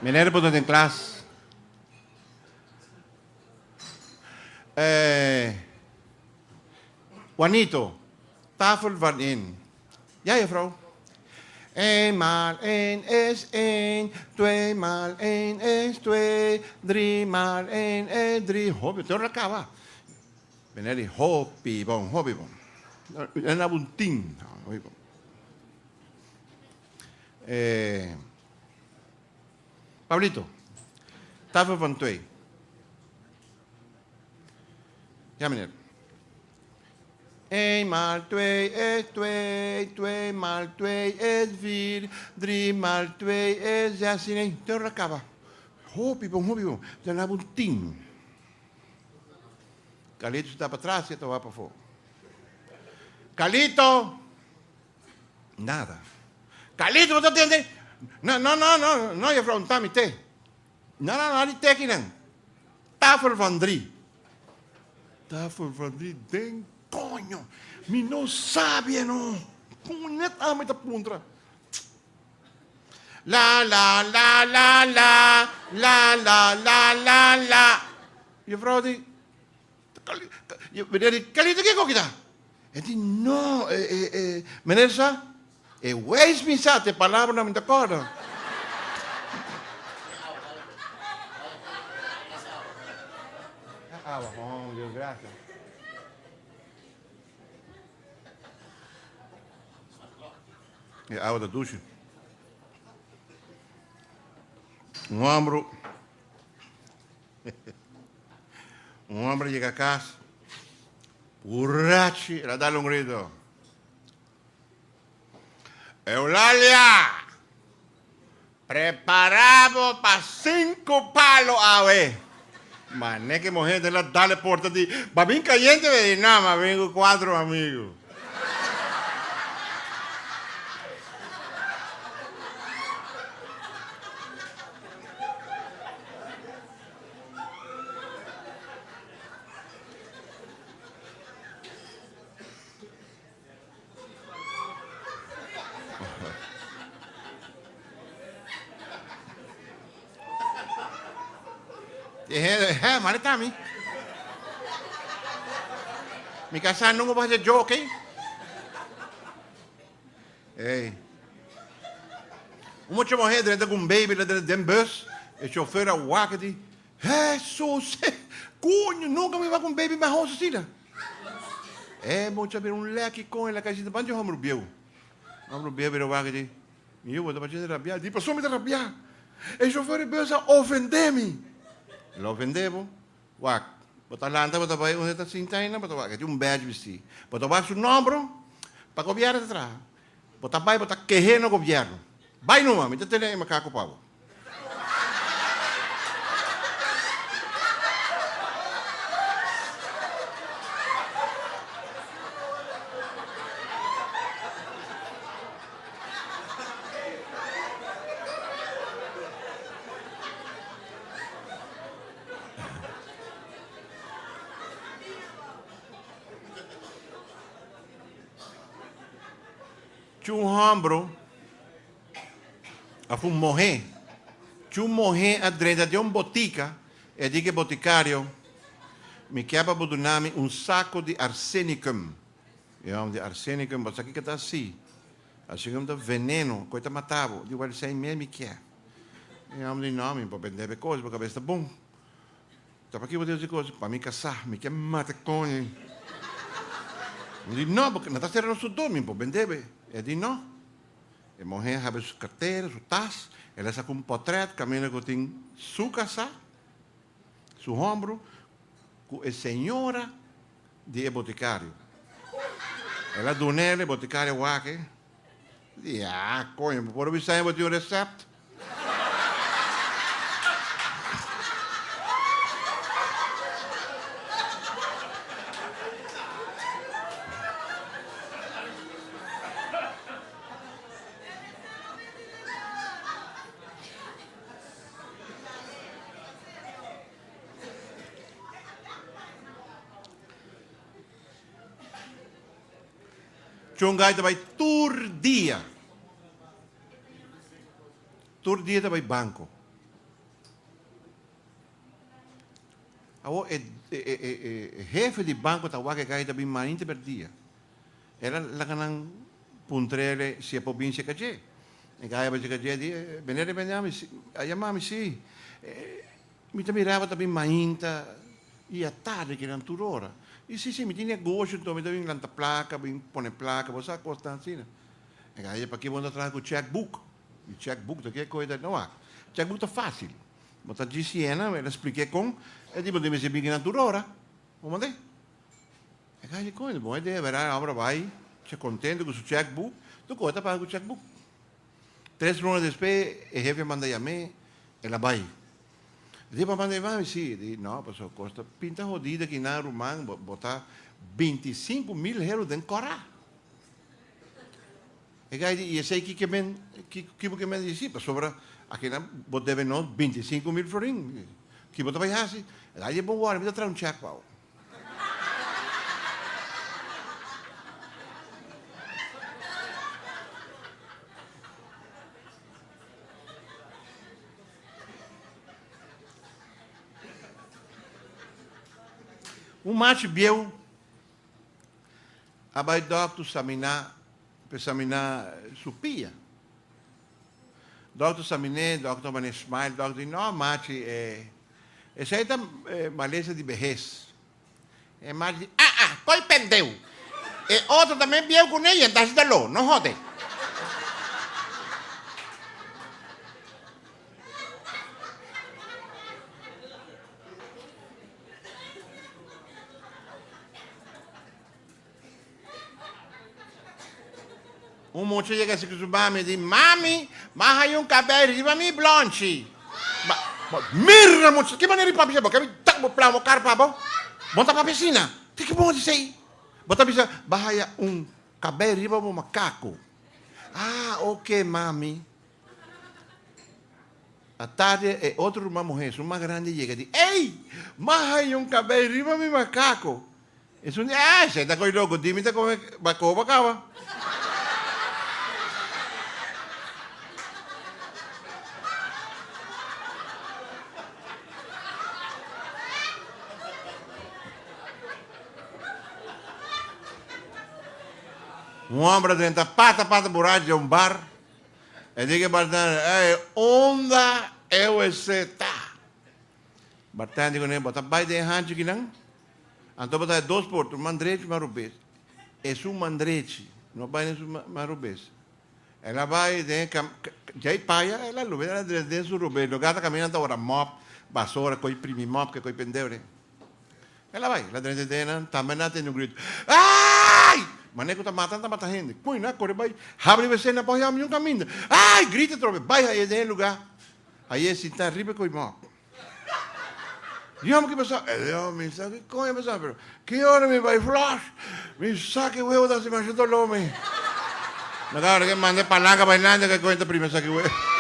Meneer bedoelt in klas. Juanito, tafel van in. Ja, juffrouw. 1 maal 1 is 1, 2 maal 1 is 2, 3 maal 1 is 3. Hobby, torna acaba. Meneer, hobby bon. En dan een 10. Pablito, tafel van 2. Ja, meneer. 1 maal 2 is 2, 2 maal 2 is 4, 3 maal 2 is 16. Torna acaba. Hobby bon. Dan hebben we 10. Calito está para atrás y esto va para afuera. Calito. Nada. Calito, wat dat? No, juffrouw, een tammy thee. No, die tekenen. Tafel van 3. Tafel van 3, denk, coño. Mi no sabe, no. Como net aan met de puntra. La. Juffrouw, die... Meneer, Calito, kijk ook daar. En die, no, meneer, sa... Wees me sa, te palabra não me acordo. Bom, Deus graças. É água da ducha. Homem chega a casa, borracho, ela dá um grito. Eulalia, preparamos para 5 palos a ver. Mané que mujer de la dale porta ti. Va bien caliente, de nada más vengo 4 amigos. Mane tami. Mi casa não vai fazer joke, hein? Ei. Uma mulher dentro de baby dentro de bus, o chofer a wakati. Jesus, cunho, nunca me vai com baby mais rosa assim. Muita ver leque com ela casita, banjo vamos rubiu. Vamos rubiu ver o wakati. E eu vou dar para rabiar, di passou me de rabiar. O chofer de bus a ofender-me. Lo ofendemos, wak. Botar lanta, botar vai onde está cintaina, botar wak. Tem badge vesti. Botar vai seu nome, para governo atrás. Botar vai, botar querer no governo. Vai numa, me tem aí macaco pavo. Tinha ombro, a morrer. Tinha morrer a direita de botica, e diga boticário, me quebra bodunami saco de arsenicum. E de arsenicum, mas aqui que está assim. Assim como veneno, coisa matava. Digo, ele sai mesmo, me quer. E de nome, para vender coisas, para a cabeça bom. Estava aqui, vou dizer coisas, para me caçar, me quer matar com ele. Eu digo, não, porque não está certo nosso dorme, para vender. Ele diz, não. A mulher abre sua carteira, sua taça, ela saca portreto, caminha com sua casa, seu ombro, com a senhora de boticário. Ela dona ele, boticário, wake. Diz, coño, por avisar, eu vou ter receita. Chongai vai tur dia vai banco. jefe de banco tawa que kahit abing mainti per dia. Era la kanang puntrele si provincia kaje. E kaya ba si kaje di benere benami ayamami si. Mi tamirava tabing mainta e a tarde che erano turora. E sì, mi tiene a gosto, mi tavi lanta placa, mi pone placa, você a costancina. E kaya pa che vuoi andare con checkbook. Il checkbook da che coisa não há. Checkbook tá fácil. Botar de Siena, ela expliquei com, e tipo, deve ser bem na turora. Vamos ver. E kaya coisa, boa ideia, verá, agora vai, se contente com o checkbook, tu coisa para o checkbook. 3 ruas depois, o jefe manda a mim, ela vai. Dice, papá, vai? Sí. Dice, no, pues costa pinta jodida que na Rumán botar 25.000 euros de corá. E esse aqui que me disse, pues sobra, aqui na, bot deve não 25.000 florin. Que bota vai assim. Aí é bom agora, me dá trazer um cheque, pau. Macho bieu, abai doctor examinar supia. Doctor examiné, doctor man smile, doctor não, macho essa aí tá maleza de vejez. Macho coi pendeu. E outro também bieu com ele, então se dá não rode. Moço chega assim com o mami e diz, mami, mas aí cabelo riba mi blonde. Mira, moço, que maneira de papi, porque me tá com o plano, carpa, bom? Bota pra piscina. Que bom disso aí? Bota pra piscina, bahaya cabelo riba mo macaco. Ok, mami. A tarde é outro uma mulher, uma grande chega e diz, ei, mas aí cabelo riba mi macaco. Isso não é, você tá com o logo, dime como é, bacova, cava. Homem dentro pata buraco de bar. E diz que onda eu está. Bartando com ele, bota bai de hanche que não. Então bota 2 portos, mandrete e marubês. É mandrete, não vai nem marubês. Ela vai de já paia, ela lo vê ela de su rubês. Lo gata caminhando agora mop, vassoura, coi primi mop que coi pendeure. Ela vai, lá dentro dela, também não tem um grito. Ai! Maneco tá matando gente. Põe na corre, vai. Abre você na porra, um caminho. Ai, grita outra vez. Vai aí dentro lugar. Aí esse tá riba com o irmão. Diamo que pensar. Me sabe que coisa pensar, pero que hora me vai flash? Me saque o huevo da se me achou do homem. Na hora que mandei palanca bailando que coisa primeiro saque o huevo.